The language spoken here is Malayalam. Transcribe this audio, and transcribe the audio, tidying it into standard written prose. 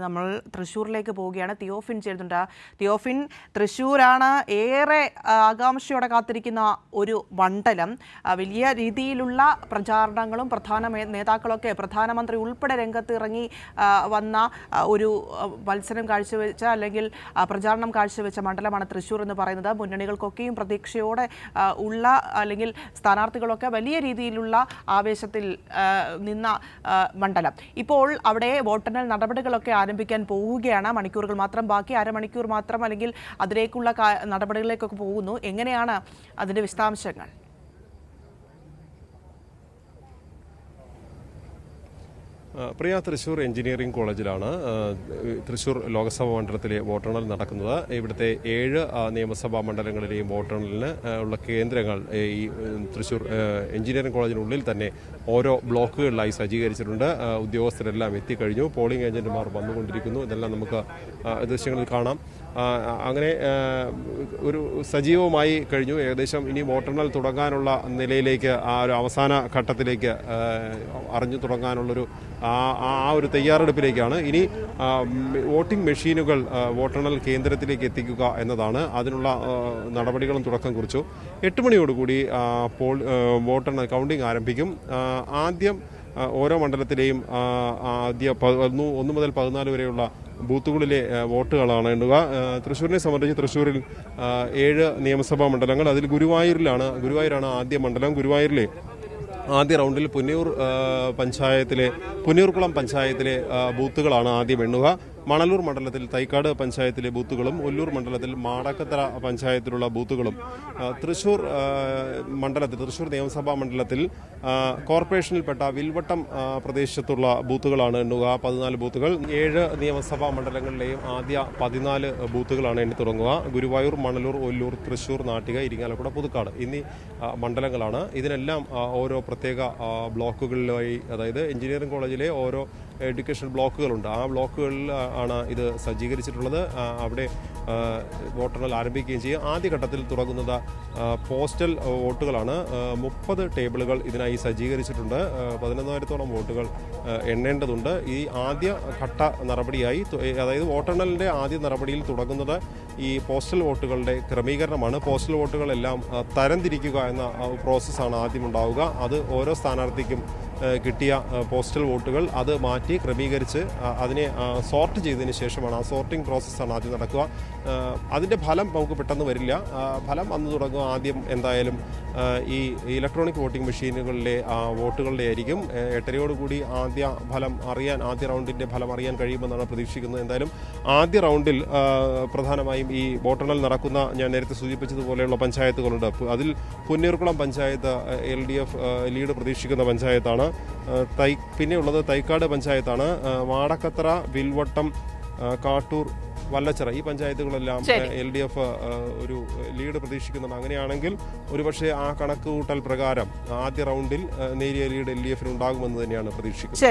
നമ്മൾ തൃശ്ശൂരിലേക്ക് പോവുകയാണ്. തിയോഫിൻ ചേരുന്നുണ്ട്. തിയോഫിൻ, തൃശ്ശൂരാണ് ഏറെ ആകാംക്ഷയോടെ കാത്തിരിക്കുന്ന ഒരു മണ്ഡലം. വലിയ രീതിയിലുള്ള പ്രചാരണങ്ങളും പ്രധാന നേതാക്കളൊക്കെ പ്രധാനമന്ത്രി ഉൾപ്പെടെ രംഗത്ത് ഇറങ്ങി വന്ന ഒരു മത്സരം കാഴ്ചവെച്ച അല്ലെങ്കിൽ പ്രചാരണം കാഴ്ചവെച്ച മണ്ഡലമാണ് തൃശ്ശൂർ എന്ന് പറയുന്നത്. മുന്നണികൾക്കൊക്കെയും പ്രതീക്ഷയോടെ ഉള്ള അല്ലെങ്കിൽ സ്ഥാനാർത്ഥികളൊക്കെ വലിയ രീതിയിലുള്ള ആവേശത്തിൽ നിന്ന മണ്ഡലം. ഇപ്പോൾ അവിടെ വോട്ടെണ്ണൽ നടപടികളൊക്കെ ആരംഭിക്കാൻ പോവുകയാണ്. മണിക്കൂറുകൾ മാത്രം ബാക്കി, അരമണിക്കൂർ മാത്രം അല്ലെങ്കിൽ അതിലേക്കുള്ള നടപടികളിലേക്കൊക്കെ പോകുന്നു. എങ്ങനെയാണ് അതിൻ്റെ വിശദാംശങ്ങൾ? പ്രിയ, തൃശ്ശൂർ എഞ്ചിനീയറിംഗ് കോളേജിലാണ് തൃശ്ശൂർ ലോക്സഭാ മണ്ഡലത്തിലെ വോട്ടെണ്ണൽ നടക്കുന്നത്. ഇവിടുത്തെ 7 നിയമസഭാ മണ്ഡലങ്ങളിലെയും വോട്ടെണ്ണലിന് ഉള്ള കേന്ദ്രങ്ങൾ ഈ തൃശ്ശൂർ എഞ്ചിനീയറിംഗ് കോളേജിനുള്ളിൽ തന്നെ ഓരോ ബ്ലോക്കുകളിലായി സജ്ജീകരിച്ചിട്ടുണ്ട്. ഉദ്യോഗസ്ഥരെല്ലാം എത്തിക്കഴിഞ്ഞു. പോളിംഗ് ഏജന്റുമാർ വന്നുകൊണ്ടിരിക്കുന്നു. ഇതെല്ലാം നമുക്ക് ദൃശ്യങ്ങളിൽ കാണാം. അങ്ങനെ ഒരു സജീവമായി കഴിഞ്ഞു. ഏകദേശം ഇനി വോട്ടെണ്ണൽ തുടങ്ങാനുള്ള നിലയിലേക്ക്, ആ ഒരു അവസാന ഘട്ടത്തിലേക്ക് അറിഞ്ഞു തുടങ്ങാനുള്ളൊരു ആ ഒരു തയ്യാറെടുപ്പിലേക്കാണ്. ഇനി വോട്ടിംഗ് മെഷീനുകൾ വോട്ടെണ്ണൽ കേന്ദ്രത്തിലേക്ക് എത്തിക്കുക എന്നതാണ്. അതിനുള്ള നടപടികളും തുടക്കം കുറിച്ചു. 8 മണിയോടുകൂടി വോട്ടെണ്ണൽ കൗണ്ടിംഗ് ആരംഭിക്കും. ആദ്യം ഓരോ മണ്ഡലത്തിലെയും ആദ്യ 1 മുതൽ 14 വരെയുള്ള ബൂത്തുകളിലെ വോട്ടുകളാണ് എണ്ണുക. തൃശ്ശൂരിനെ സംബന്ധിച്ച് തൃശ്ശൂരിൽ 7 നിയമസഭാ മണ്ഡലങ്ങൾ. അതിൽ ഗുരുവായൂരാണ് ആദ്യ മണ്ഡലം. ഗുരുവായൂരിലെ ആദ്യ റൗണ്ടിൽ പുന്നയൂർക്കുളം പഞ്ചായത്തിലെ ബൂത്തുകളാണ് ആദ്യം എണ്ണുക. മണലൂർ മണ്ഡലത്തിൽ തൈക്കാട് പഞ്ചായത്തിലെ ബൂത്തുകളും ഒല്ലൂർ മണ്ഡലത്തിൽ മാടക്കത്തറ പഞ്ചായത്തിലുള്ള ബൂത്തുകളും തൃശ്ശൂർ നിയമസഭാ മണ്ഡലത്തിൽ കോർപ്പറേഷനിൽപ്പെട്ട വിൽവട്ടം പ്രദേശത്തുള്ള ബൂത്തുകളാണ് എണ്ണുക. 14 ബൂത്തുകൾ. 7 നിയമസഭാ മണ്ഡലങ്ങളിലെയും ആദ്യ 14 ബൂത്തുകളാണ് എണ്ണി തുടങ്ങുക. ഗുരുവായൂർ, മണലൂർ, ഒല്ലൂർ, തൃശ്ശൂർ, നാട്ടിക, ഇരിങ്ങാലക്കുട, പുതുക്കാട് എന്നീ മണ്ഡലങ്ങളാണ്. ഇതിനെല്ലാം ഓരോ പ്രത്യേക ബ്ലോക്കുകളിലായി, അതായത് എഞ്ചിനീയറിംഗ് കോളേജിലെ ഓരോ എഡ്യൂക്കേഷൻ ബ്ലോക്കുകളുണ്ട്. ആ ബ്ലോക്കുകളിൽ ആണ് ഇത് സജ്ജീകരിച്ചിട്ടുള്ളത്. അവിടെ വോട്ടെണ്ണൽ ആരംഭിക്കുകയും ചെയ്യും. ആദ്യഘട്ടത്തിൽ തുടങ്ങുന്നത് പോസ്റ്റൽ വോട്ടുകളാണ്. 30 ടേബിളുകൾ ഇതിനായി സജ്ജീകരിച്ചിട്ടുണ്ട്. 11,000-ഓളം വോട്ടുകൾ എണ്ണേണ്ടതുണ്ട്. ഈ ആദ്യ ഘട്ട നടപടിയായി, അതായത് വോട്ടെണ്ണലിൻ്റെ ആദ്യ നടപടിയിൽ തുടങ്ങുന്നത് ഈ പോസ്റ്റൽ വോട്ടുകളുടെ ക്രമീകരണമാണ്. പോസ്റ്റൽ വോട്ടുകളെല്ലാം തരംതിരിക്കുക എന്ന പ്രോസസ്സാണ് ആദ്യം ഉണ്ടാവുക. അത് ഓരോ സ്ഥാനാർത്ഥിക്കും കിട്ടിയ പോസ്റ്റൽ വോട്ടുകൾ അത് മാറ്റി ക്രമീകരിച്ച് അതിനെ സോർട്ട് ചെയ്തതിന് ശേഷമാണ്, ആ സോർട്ടിംഗ് പ്രോസസ്സാണ് ആദ്യം നടക്കുക. അതിൻ്റെ ഫലം നമുക്ക് പെട്ടെന്ന് വരില്ല. ഫലം അന്ന് തുടങ്ങുക ആദ്യം എന്തായാലും ഈ ഇലക്ട്രോണിക് വോട്ടിംഗ് മെഷീനുകളിലെ വോട്ടുകളുടെ ആയിരിക്കും. 8:30 ആദ്യ റൗണ്ടിൻ്റെ ഫലം അറിയാൻ കഴിയുമെന്നാണ് പ്രതീക്ഷിക്കുന്നത്. എന്തായാലും ആദ്യ റൗണ്ടിൽ പ്രധാനമായും ഈ വോട്ടെണ്ണൽ നടക്കുന്ന, ഞാൻ നേരത്തെ സൂചിപ്പിച്ചതുപോലെയുള്ള പഞ്ചായത്തുകളുണ്ട്. അതിൽ പുന്നയൂർക്കുളം പഞ്ചായത്ത് LDF ലീഡ് പ്രതീക്ഷിക്കുന്ന പഞ്ചായത്താണ്. പിന്നെയുള്ളത് തൈക്കാട് പഞ്ചായത്താണ്. മാടക്കത്തറ, വിൽവട്ടം, കാട്ടൂർ, വല്ലച്ചിറ ഈ പഞ്ചായത്തുകളെല്ലാം LDF ഒരു ലീഡ് പ്രതീക്ഷിക്കുന്നുണ്ട്. അങ്ങനെയാണെങ്കിൽ ഒരുപക്ഷെ ആ കണക്കുകൂട്ടൽ പ്രകാരം ആദ്യ റൗണ്ടിൽ നേരിയ ലീഡ് LDF ഉണ്ടാകുമെന്ന് തന്നെയാണ് പ്രതീക്ഷിക്കുന്നത്.